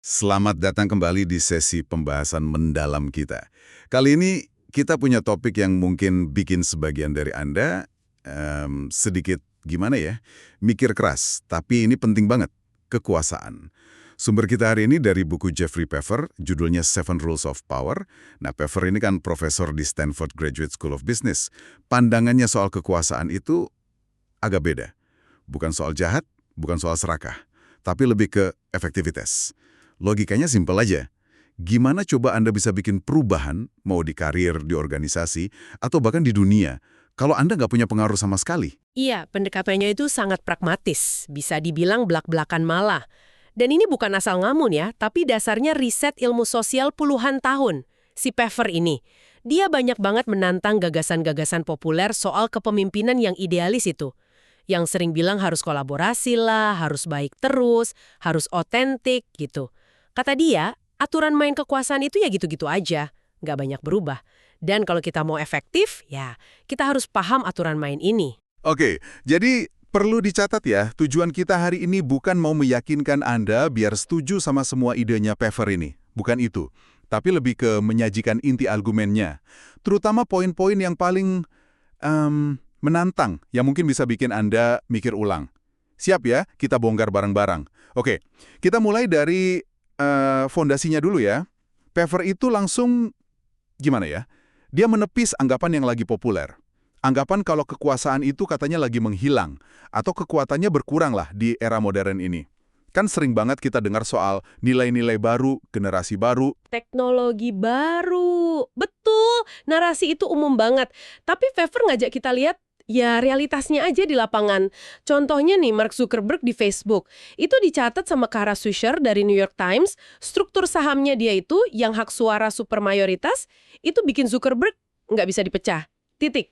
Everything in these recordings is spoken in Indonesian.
Selamat datang kembali di sesi pembahasan mendalam kita. Kali ini kita punya topik yang mungkin bikin sebagian dari Anda sedikit gimana ya, mikir keras. Tapi ini penting banget, kekuasaan. Sumber kita hari ini dari buku Jeffrey Pfeffer, judulnya Seven Rules of Power. Nah, Pfeffer ini kan profesor di Stanford Graduate School of Business. Pandangannya soal kekuasaan itu agak beda. Bukan soal jahat, bukan soal serakah, tapi lebih ke efektivitas. Logikanya simpel aja. Gimana coba Anda bisa bikin perubahan, mau di karir, di organisasi, atau bahkan di dunia, kalau Anda nggak punya pengaruh sama sekali? Iya, pendekatannya itu sangat pragmatis, bisa dibilang belak-belakan malah. Dan ini bukan asal ngamun ya, tapi dasarnya riset ilmu sosial puluhan tahun. Si Pfeffer ini, dia banyak banget menantang gagasan-gagasan populer soal kepemimpinan yang idealis itu. Yang sering bilang harus kolaborasi lah, harus baik terus, harus otentik gitu. Kata dia, aturan main kekuasaan itu ya gitu-gitu aja, nggak banyak berubah. Dan kalau kita mau efektif, ya kita harus paham aturan main ini. Oke, jadi perlu dicatat ya, tujuan kita hari ini bukan mau meyakinkan Anda biar setuju sama semua idenya Pfeffer ini. Bukan itu. Tapi lebih ke menyajikan inti argumennya. Terutama poin-poin yang paling menantang, yang mungkin bisa bikin Anda mikir ulang. Siap ya, kita bongkar bareng-bareng. Oke, kita mulai dari fondasinya dulu ya. Pfeffer itu langsung, gimana ya, dia menepis anggapan yang lagi populer. Anggapan kalau kekuasaan itu katanya lagi menghilang, atau kekuatannya berkurang lah di era modern ini. Kan sering banget kita dengar soal nilai-nilai baru, generasi baru. Teknologi baru. Betul, narasi itu umum banget. Tapi Pfeffer ngajak kita lihat ya realitasnya aja di lapangan. Contohnya nih, Mark Zuckerberg di Facebook. Itu dicatat sama Kara Swisher dari New York Times, struktur sahamnya dia itu yang hak suara super mayoritas, itu bikin Zuckerberg nggak bisa dipecah. Titik.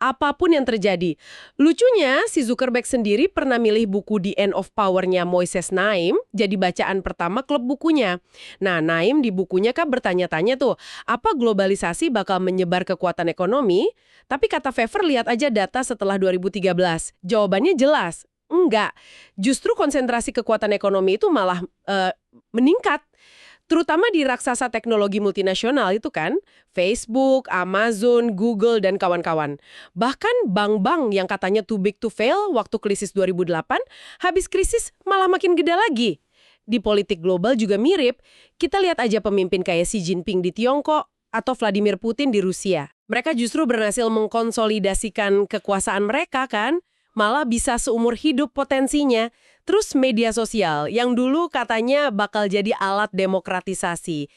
Apapun yang terjadi. Lucunya, si Zuckerberg sendiri pernah milih buku The End of Power-nya Moises Naim jadi bacaan pertama klub bukunya. Nah, Naim di bukunya kan bertanya-tanya tuh, apa globalisasi bakal menyebar kekuatan ekonomi? Tapi kata Pfeffer, lihat aja data setelah 2013. Jawabannya jelas, enggak. Justru konsentrasi kekuatan ekonomi itu malah meningkat. Terutama di raksasa teknologi multinasional itu kan, Facebook, Amazon, Google, dan kawan-kawan. Bahkan bank-bank yang katanya too big to fail waktu krisis 2008, habis krisis malah makin gede lagi. Di politik global juga mirip, kita lihat aja pemimpin kayak Xi Jinping di Tiongkok atau Vladimir Putin di Rusia. Mereka justru berhasil mengkonsolidasikan kekuasaan mereka kan, malah bisa seumur hidup potensinya. Terus media sosial, yang dulu katanya bakal jadi alat demokratisasi.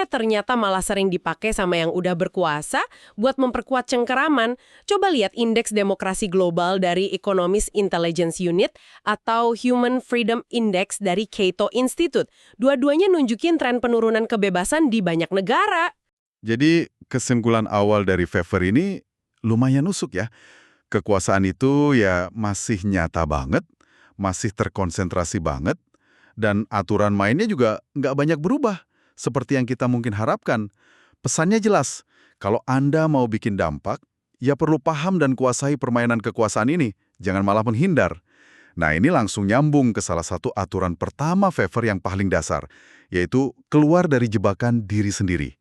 Ternyata malah sering dipakai sama yang udah berkuasa buat memperkuat cengkeraman. Coba lihat indeks demokrasi global dari Economist Intelligence Unit atau Human Freedom Index dari Cato Institute. Dua-duanya nunjukin tren penurunan kebebasan di banyak negara. Jadi kesimpulan awal dari Pfeffer ini lumayan nusuk ya. Kekuasaan itu ya masih nyata banget, masih terkonsentrasi banget, dan aturan mainnya juga nggak banyak berubah, seperti yang kita mungkin harapkan. Pesannya jelas, kalau Anda mau bikin dampak, ya perlu paham dan kuasai permainan kekuasaan ini, jangan malah menghindar. Nah, ini langsung nyambung ke salah satu aturan pertama Pfeffer yang paling dasar, yaitu keluar dari jebakan diri sendiri.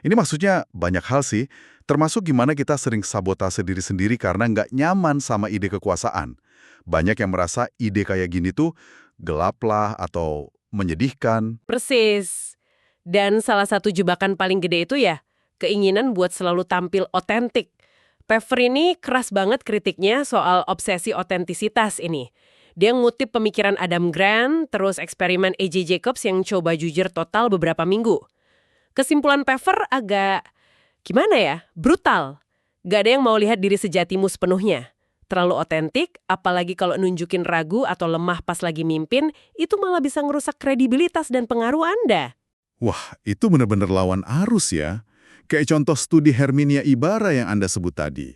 Ini maksudnya banyak hal sih, termasuk gimana kita sering sabotase diri sendiri karena nggak nyaman sama ide kekuasaan. Banyak yang merasa ide kayak gini tuh gelap lah atau menyedihkan. Persis. Dan salah satu jebakan paling gede itu ya, keinginan buat selalu tampil otentik. Pfeffer ini keras banget kritiknya soal obsesi otentisitas ini. Dia ngutip pemikiran Adam Grant, terus eksperimen A.J. Jacobs yang coba jujur total beberapa minggu. Kesimpulan Pfeffer agak, gimana ya, brutal. Gak ada yang mau lihat diri sejatimu sepenuhnya. Terlalu otentik, apalagi kalau nunjukin ragu atau lemah pas lagi mimpin, itu malah bisa ngerusak kredibilitas dan pengaruh Anda. Wah, itu benar-benar lawan arus ya. Kayak contoh studi Herminia Ibarra yang Anda sebut tadi.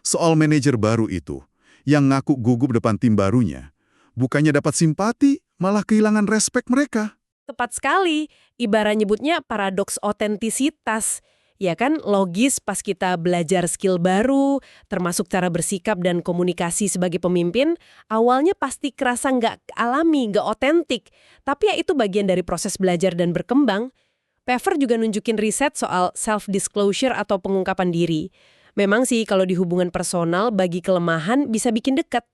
Soal manajer baru itu, yang ngaku gugup depan tim barunya. Bukannya dapat simpati, malah kehilangan respek mereka. Tepat sekali, Ibarra nyebutnya paradoks otentisitas. Ya kan, logis pas kita belajar skill baru, termasuk cara bersikap dan komunikasi sebagai pemimpin, awalnya pasti kerasa nggak alami, nggak otentik. Tapi ya itu bagian dari proses belajar dan berkembang. Pfeffer juga nunjukin riset soal self-disclosure atau pengungkapan diri. Memang sih kalau di hubungan personal bagi kelemahan bisa bikin dekat.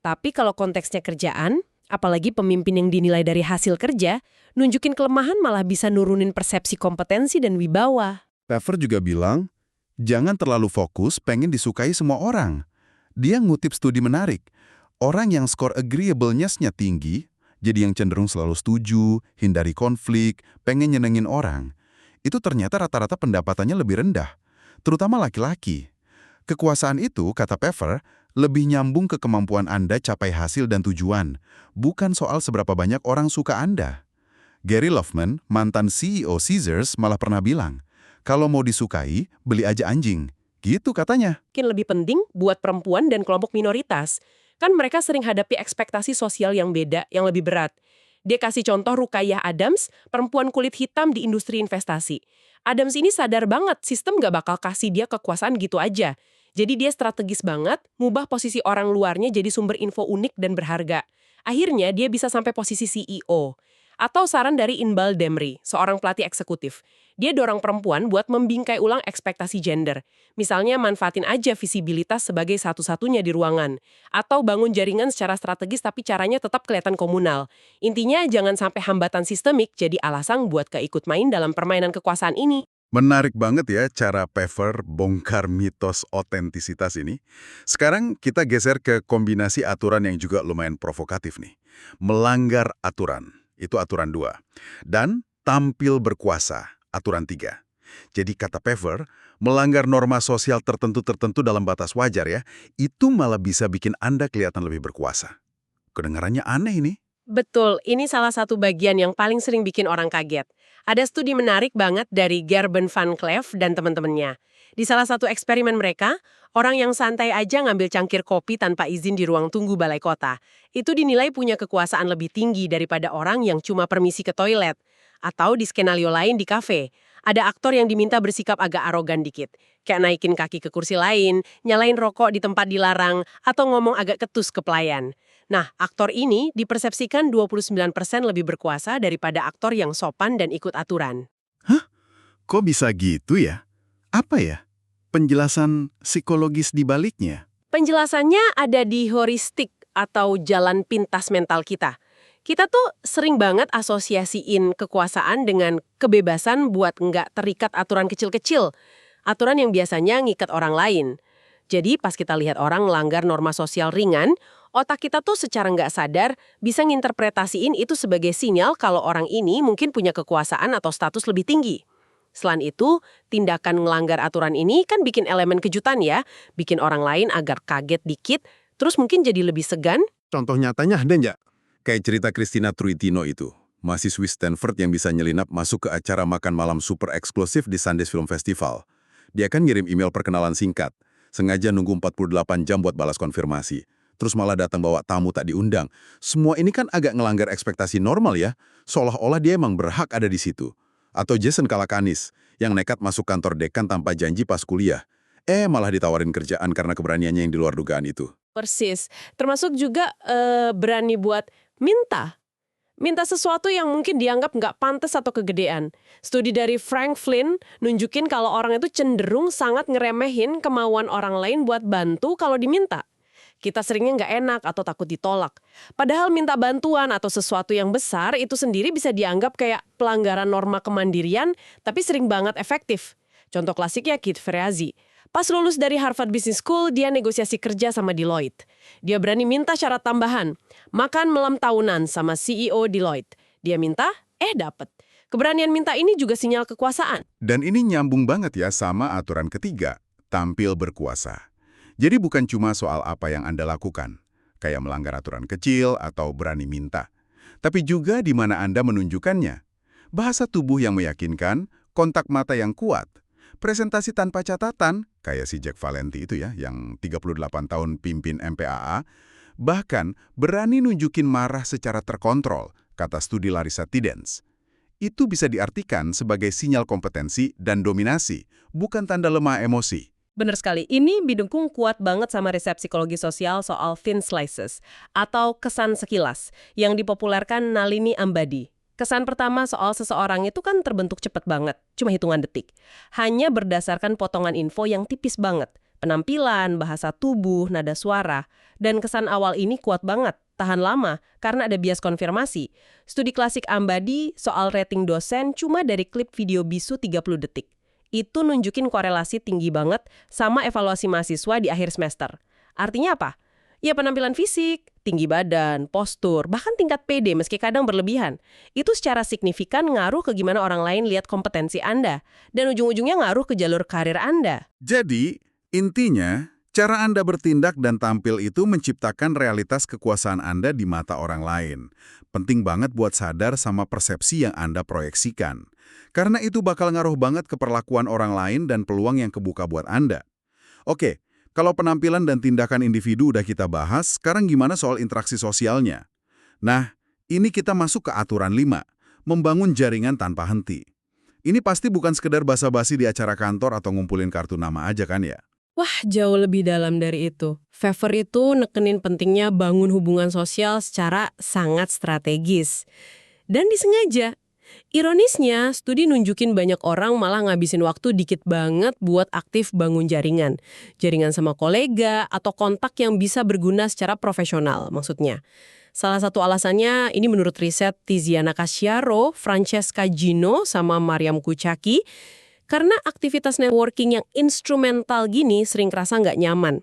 Tapi kalau konteksnya kerjaan, apalagi pemimpin yang dinilai dari hasil kerja, nunjukin kelemahan malah bisa nurunin persepsi kompetensi dan wibawa. Pfeffer juga bilang, jangan terlalu fokus pengen disukai semua orang. Dia ngutip studi menarik. Orang yang skor agreeableness-nya tinggi, jadi yang cenderung selalu setuju, hindari konflik, pengen nyenengin orang. Itu ternyata rata-rata pendapatannya lebih rendah, terutama laki-laki. Kekuasaan itu, kata Pfeffer, lebih nyambung ke kemampuan Anda capai hasil dan tujuan, bukan soal seberapa banyak orang suka Anda. Gary Loveman, mantan CEO Caesars, malah pernah bilang, kalau mau disukai, beli aja anjing. Gitu katanya. Mungkin lebih penting buat perempuan dan kelompok minoritas. Kan mereka sering hadapi ekspektasi sosial yang beda, yang lebih berat. Dia kasih contoh Ruqayyah Adams, perempuan kulit hitam di industri investasi. Adams ini sadar banget sistem gak bakal kasih dia kekuasaan gitu aja. Jadi dia strategis banget, ngubah posisi orang luarnya jadi sumber info unik dan berharga. Akhirnya dia bisa sampai posisi CEO. Atau saran dari Inbal Demri, seorang pelatih eksekutif. Dia dorong perempuan buat membingkai ulang ekspektasi gender. Misalnya manfaatin aja visibilitas sebagai satu-satunya di ruangan. Atau bangun jaringan secara strategis tapi caranya tetap kelihatan komunal. Intinya jangan sampai hambatan sistemik jadi alasan buat keikut main dalam permainan kekuasaan ini. Menarik banget ya cara Pfeffer bongkar mitos otentisitas ini. Sekarang kita geser ke kombinasi aturan yang juga lumayan provokatif nih. Melanggar aturan, itu aturan 2. Dan tampil berkuasa, aturan 3. Jadi kata Pfeffer, melanggar norma sosial tertentu dalam batas wajar ya, itu malah bisa bikin Anda kelihatan lebih berkuasa. Kedengarannya aneh ini. Betul, ini salah satu bagian yang paling sering bikin orang kaget. Ada studi menarik banget dari Gerben van Cleef dan teman-temannya. Di salah satu eksperimen mereka, orang yang santai aja ngambil cangkir kopi tanpa izin di ruang tunggu balai kota. Itu dinilai punya kekuasaan lebih tinggi daripada orang yang cuma permisi ke toilet. Atau di skenario lain di kafe, ada aktor yang diminta bersikap agak arogan dikit. Kayak naikin kaki ke kursi lain, nyalain rokok di tempat dilarang, atau ngomong agak ketus ke pelayan. Nah, aktor ini dipersepsikan 29% lebih berkuasa daripada aktor yang sopan dan ikut aturan. Hah? Kok bisa gitu ya? Apa ya? Penjelasan psikologis di baliknya? Penjelasannya ada di heuristik atau jalan pintas mental kita. Kita tuh sering banget asosiasiin kekuasaan dengan kebebasan buat nggak terikat aturan kecil-kecil. Aturan yang biasanya ngikat orang lain. Jadi pas kita lihat orang melanggar norma sosial ringan, otak kita tuh secara nggak sadar bisa nginterpretasiin itu sebagai sinyal kalau orang ini mungkin punya kekuasaan atau status lebih tinggi. Selain itu, tindakan melanggar aturan ini kan bikin elemen kejutan ya, bikin orang lain agar kaget dikit, terus mungkin jadi lebih segan. Contoh nyatanya ada nggak? Kayak cerita Christina Truitino itu, mahasiswi Stanford yang bisa nyelinap masuk ke acara makan malam super eksklusif di Sundance Film Festival. Dia kan ngirim email perkenalan singkat, sengaja nunggu 48 jam buat balas konfirmasi. Terus malah datang bawa tamu tak diundang. Semua ini kan agak ngelanggar ekspektasi normal ya, seolah-olah dia emang berhak ada di situ. Atau Jason Calacanis, yang nekat masuk kantor dekan tanpa janji pas kuliah. Malah ditawarin kerjaan karena keberaniannya yang di luar dugaan itu. Persis. Termasuk juga berani buat minta sesuatu yang mungkin dianggap nggak pantas atau kegedean. Studi dari Frank Flynn nunjukin kalau orang itu cenderung sangat ngeremehin kemauan orang lain buat bantu kalau diminta. Kita seringnya nggak enak atau takut ditolak. Padahal minta bantuan atau sesuatu yang besar itu sendiri bisa dianggap kayak pelanggaran norma kemandirian, tapi sering banget efektif. Contoh klasiknya Keith Ferrazzi. Pas lulus dari Harvard Business School, dia negosiasi kerja sama Deloitte. Dia berani minta syarat tambahan, makan malam tahunan sama CEO Deloitte. Dia minta, dapet. Keberanian minta ini juga sinyal kekuasaan. Dan ini nyambung banget ya sama aturan ketiga, tampil berkuasa. Jadi bukan cuma soal apa yang Anda lakukan, kayak melanggar aturan kecil atau berani minta, tapi juga di mana Anda menunjukkannya. Bahasa tubuh yang meyakinkan, kontak mata yang kuat, presentasi tanpa catatan, kayak si Jack Valenti itu ya, yang 38 tahun pimpin MPAA, bahkan berani nunjukin marah secara terkontrol, kata studi Larissa Tiddens. itu bisa diartikan sebagai sinyal kompetensi dan dominasi, bukan tanda lemah emosi. Bener sekali, ini didukung kuat banget sama riset psikologi sosial soal thin slices, atau kesan sekilas, yang dipopulerkan Nalini Ambady. Kesan pertama soal seseorang itu kan terbentuk cepet banget, cuma hitungan detik. Hanya berdasarkan potongan info yang tipis banget. Penampilan, bahasa tubuh, nada suara. Dan kesan awal ini kuat banget, tahan lama, karena ada bias konfirmasi. Studi klasik Ambady soal rating dosen cuma dari klip video bisu 30 detik. Itu nunjukin korelasi tinggi banget sama evaluasi mahasiswa di akhir semester. Artinya apa? Ya penampilan fisik, tinggi badan, postur, bahkan tingkat PD meski kadang berlebihan. Itu secara signifikan ngaruh ke gimana orang lain lihat kompetensi Anda. Dan ujung-ujungnya ngaruh ke jalur karir Anda. Jadi, intinya, cara Anda bertindak dan tampil itu menciptakan realitas kekuasaan Anda di mata orang lain. Penting banget buat sadar sama persepsi yang Anda proyeksikan. Karena itu bakal ngaruh banget ke perlakuan orang lain dan peluang yang kebuka buat Anda. Oke, kalau penampilan dan tindakan individu udah kita bahas, sekarang gimana soal interaksi sosialnya? Nah, ini kita masuk ke aturan 5, membangun jaringan tanpa henti. Ini pasti bukan sekedar basa-basi di acara kantor atau ngumpulin kartu nama aja kan ya? Wah, jauh lebih dalam dari itu. Pfeffer itu nekenin pentingnya bangun hubungan sosial secara sangat strategis. Dan disengaja. Ironisnya, studi nunjukin banyak orang malah ngabisin waktu dikit banget buat aktif bangun jaringan. Jaringan sama kolega atau kontak yang bisa berguna secara profesional, maksudnya. Salah satu alasannya, ini menurut riset Tiziana Casciaro, Francesca Gino, sama Mariam Kuchaki, karena aktivitas networking yang instrumental gini sering kerasa nggak nyaman.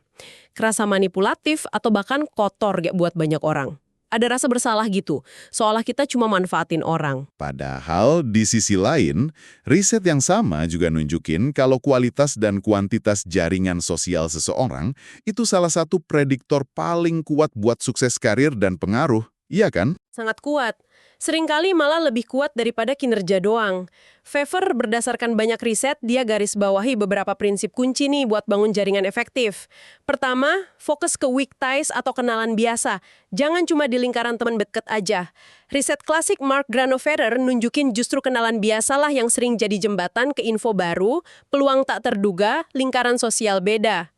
Kerasa manipulatif atau bahkan kotor buat banyak orang. Ada rasa bersalah gitu, seolah kita cuma manfaatin orang. Padahal di sisi lain, riset yang sama juga nunjukin kalau kualitas dan kuantitas jaringan sosial seseorang itu salah satu prediktor paling kuat buat sukses karir dan pengaruh, iya kan? Sangat kuat. Seringkali malah lebih kuat daripada kinerja doang. Pfeffer berdasarkan banyak riset, dia garis bawahi beberapa prinsip kunci nih buat bangun jaringan efektif. Pertama, fokus ke weak ties atau kenalan biasa. Jangan cuma di lingkaran teman dekat aja. Riset klasik Mark Granovetter nunjukin justru kenalan biasalah yang sering jadi jembatan ke info baru, peluang tak terduga, lingkaran sosial beda.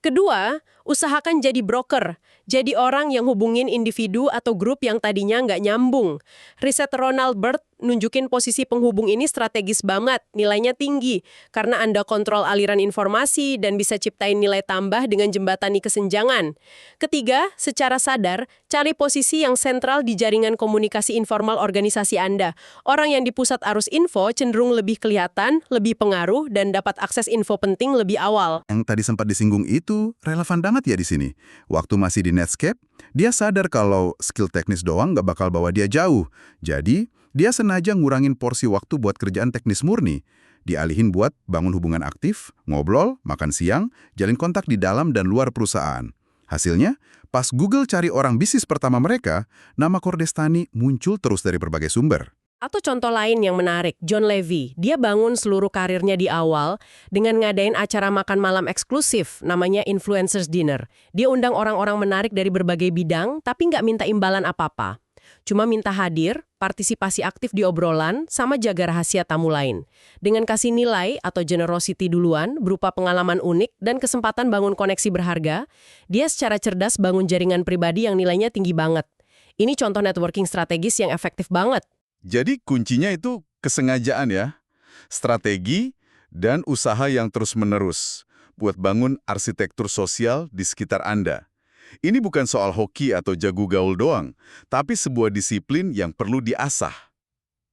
Kedua, usahakan jadi broker. Jadi orang yang hubungin individu atau grup yang tadinya nggak nyambung. Riset Ronald Burt nunjukin posisi penghubung ini strategis banget, nilainya tinggi. Karena Anda kontrol aliran informasi dan bisa ciptain nilai tambah dengan jembatani kesenjangan. Ketiga, secara sadar, cari posisi yang sentral di jaringan komunikasi informal organisasi Anda. Orang yang di pusat arus info cenderung lebih kelihatan, lebih pengaruh, dan dapat akses info penting lebih awal. Yang tadi sempat disinggung itu relevan banget ya di sini. Waktu masih di Netscape, dia sadar kalau skill teknis doang nggak bakal bawa dia jauh. Jadi, dia sengaja ngurangin porsi waktu buat kerjaan teknis murni. Dialihin buat bangun hubungan aktif, ngobrol, makan siang, jalin kontak di dalam dan luar perusahaan. Hasilnya, pas Google cari orang bisnis pertama mereka, nama Cordestani muncul terus dari berbagai sumber. Atau contoh lain yang menarik, John Levy. Dia bangun seluruh karirnya di awal dengan ngadain acara makan malam eksklusif, namanya Influencers Dinner. Dia undang orang-orang menarik dari berbagai bidang, tapi nggak minta imbalan apa-apa. Cuma minta hadir, partisipasi aktif di obrolan, sama jaga rahasia tamu lain. Dengan kasih nilai atau generosity duluan, berupa pengalaman unik dan kesempatan bangun koneksi berharga, dia secara cerdas bangun jaringan pribadi yang nilainya tinggi banget. Ini contoh networking strategis yang efektif banget. Jadi kuncinya itu kesengajaan ya, strategi, dan usaha yang terus-menerus buat bangun arsitektur sosial di sekitar Anda. Ini bukan soal hoki atau jago gaul doang, tapi sebuah disiplin yang perlu diasah.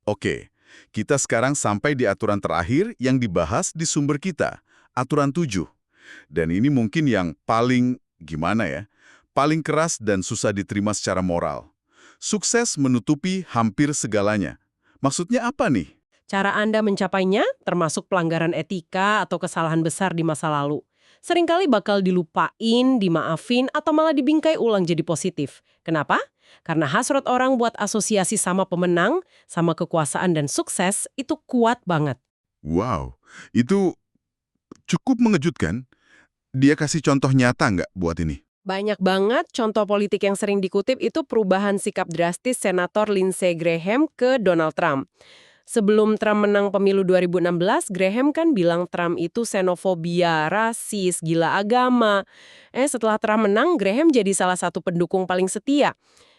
Oke, kita sekarang sampai di aturan terakhir yang dibahas di sumber kita, aturan 7. Dan ini mungkin yang paling, paling keras dan susah diterima secara moral. Sukses menutupi hampir segalanya. Maksudnya apa nih? Cara Anda mencapainya, termasuk pelanggaran etika atau kesalahan besar di masa lalu. Seringkali bakal dilupain, dimaafin, atau malah dibingkai ulang jadi positif. Kenapa? Karena hasrat orang buat asosiasi sama pemenang, sama kekuasaan dan sukses, itu kuat banget. Wow, itu cukup mengejutkan. Dia kasih contoh nyata nggak buat ini? Banyak banget contoh politik yang sering dikutip itu perubahan sikap drastis Senator Lindsey Graham ke Donald Trump. Sebelum Trump menang pemilu 2016, Graham kan bilang Trump itu xenofobia, rasis, gila agama. Setelah Trump menang, Graham jadi salah satu pendukung paling setia.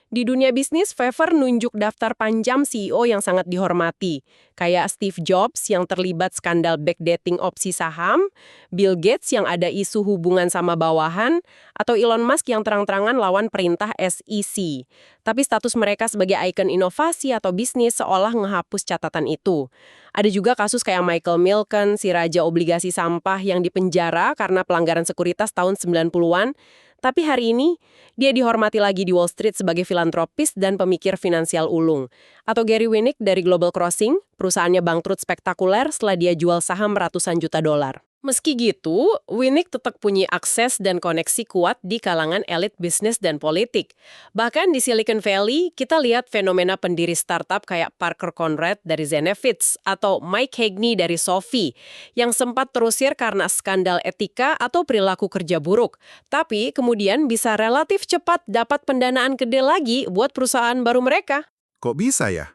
Di dunia bisnis, Pfeffer nunjuk daftar panjang CEO yang sangat dihormati. Kayak Steve Jobs yang terlibat skandal backdating opsi saham, Bill Gates yang ada isu hubungan sama bawahan, atau Elon Musk yang terang-terangan lawan perintah SEC. Tapi status mereka sebagai ikon inovasi atau bisnis seolah menghapus catatan itu. Ada juga kasus kayak Michael Milken, si raja obligasi sampah yang dipenjara karena pelanggaran sekuritas tahun 90-an. Tapi hari ini, dia dihormati lagi di Wall Street sebagai filantropis dan pemikir finansial ulung. Atau Gary Winnick dari Global Crossing, perusahaannya bangkrut spektakuler setelah dia jual saham ratusan juta dolar. Meski gitu, Winnick tetap punya akses dan koneksi kuat di kalangan elit bisnis dan politik. Bahkan di Silicon Valley, kita lihat fenomena pendiri startup kayak Parker Conrad dari Zenefits atau Mike Hagney dari Sophie, yang sempat terusir karena skandal etika atau perilaku kerja buruk. Tapi kemudian bisa relatif cepat dapat pendanaan gede lagi buat perusahaan baru mereka. Kok bisa ya?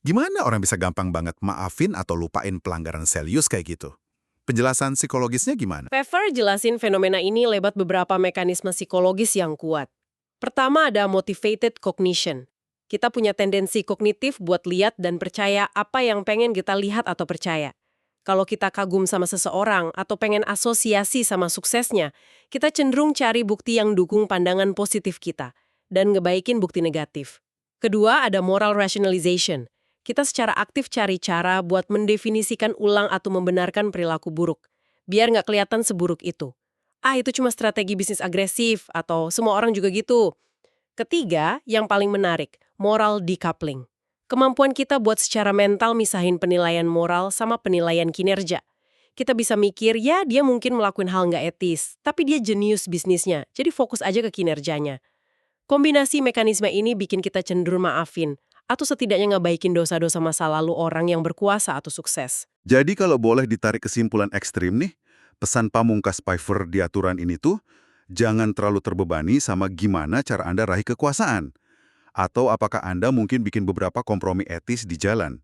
Gimana orang bisa gampang banget maafin atau lupain pelanggaran serius kayak gitu? Penjelasan psikologisnya gimana? Pfeffer jelasin fenomena ini lewat beberapa mekanisme psikologis yang kuat. Pertama ada motivated cognition. Kita punya tendensi kognitif buat lihat dan percaya apa yang pengen kita lihat atau percaya. Kalau kita kagum sama seseorang atau pengen asosiasi sama suksesnya, kita cenderung cari bukti yang dukung pandangan positif kita dan ngebaikin bukti negatif. Kedua ada moral rationalization. Kita secara aktif cari cara buat mendefinisikan ulang atau membenarkan perilaku buruk, biar nggak kelihatan seburuk itu. Itu cuma strategi bisnis agresif, atau semua orang juga gitu. Ketiga, yang paling menarik, moral decoupling. Kemampuan kita buat secara mental misahin penilaian moral sama penilaian kinerja. Kita bisa mikir, ya dia mungkin melakukan hal nggak etis, tapi dia jenius bisnisnya, jadi fokus aja ke kinerjanya. Kombinasi mekanisme ini bikin kita cenderung maafin, atau setidaknya ngebaikin dosa-dosa masa lalu orang yang berkuasa atau sukses. Jadi kalau boleh ditarik kesimpulan ekstrim nih, pesan pamungkas Pfeffer di aturan ini tuh, jangan terlalu terbebani sama gimana cara Anda raih kekuasaan. Atau apakah Anda mungkin bikin beberapa kompromi etis di jalan.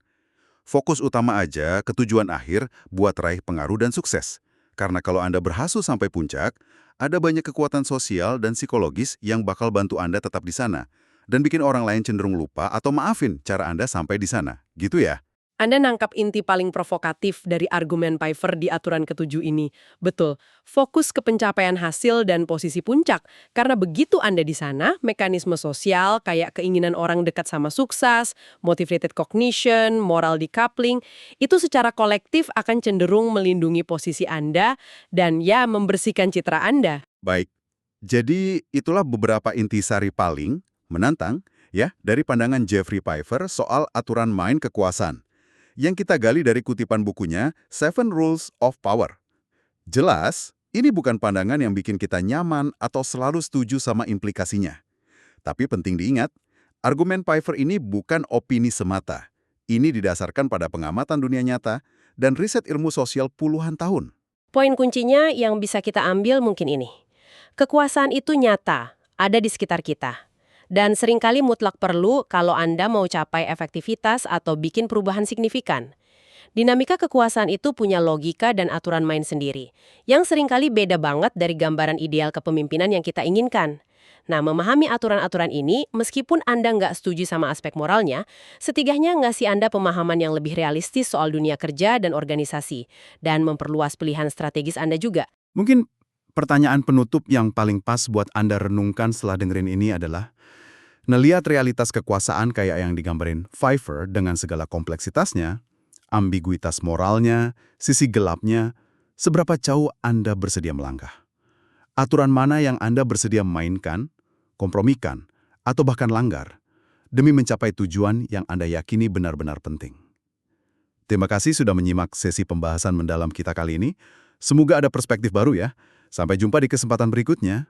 Fokus utama aja ke tujuan akhir buat raih pengaruh dan sukses. Karena kalau Anda berhasil sampai puncak, ada banyak kekuatan sosial dan psikologis yang bakal bantu Anda tetap di sana. Dan bikin orang lain cenderung lupa atau maafin cara Anda sampai di sana. Gitu ya? Anda nangkap inti paling provokatif dari argumen Pfeffer di aturan ke-7 ini. Betul, fokus ke pencapaian hasil dan posisi puncak. Karena begitu Anda di sana, mekanisme sosial kayak keinginan orang dekat sama sukses, motivated cognition, moral decoupling, itu secara kolektif akan cenderung melindungi posisi Anda dan ya membersihkan citra Anda. Baik, jadi itulah beberapa intisari paling menantang ya dari pandangan Jeffrey Pfeffer soal aturan main kekuasaan. Yang kita gali dari kutipan bukunya Seven Rules of Power. Jelas, ini bukan pandangan yang bikin kita nyaman atau selalu setuju sama implikasinya. Tapi penting diingat, argumen Pfeffer ini bukan opini semata. Ini didasarkan pada pengamatan dunia nyata dan riset ilmu sosial puluhan tahun. Poin kuncinya yang bisa kita ambil mungkin ini. Kekuasaan itu nyata, ada di sekitar kita. Dan seringkali mutlak perlu kalau Anda mau capai efektivitas atau bikin perubahan signifikan. Dinamika kekuasaan itu punya logika dan aturan main sendiri, yang seringkali beda banget dari gambaran ideal kepemimpinan yang kita inginkan. Nah, memahami aturan-aturan ini, meskipun Anda nggak setuju sama aspek moralnya, setidaknya ngasih Anda pemahaman yang lebih realistis soal dunia kerja dan organisasi, dan memperluas pilihan strategis Anda juga. Mungkin pertanyaan penutup yang paling pas buat Anda renungkan setelah dengerin ini adalah, ngelihat realitas kekuasaan kayak yang digambarin Pfeffer dengan segala kompleksitasnya, ambiguitas moralnya, sisi gelapnya, seberapa jauh Anda bersedia melangkah? Aturan mana yang Anda bersedia mainkan, kompromikan, atau bahkan langgar, demi mencapai tujuan yang Anda yakini benar-benar penting? Terima kasih sudah menyimak sesi pembahasan mendalam kita kali ini. Semoga ada perspektif baru ya. Sampai jumpa di kesempatan berikutnya.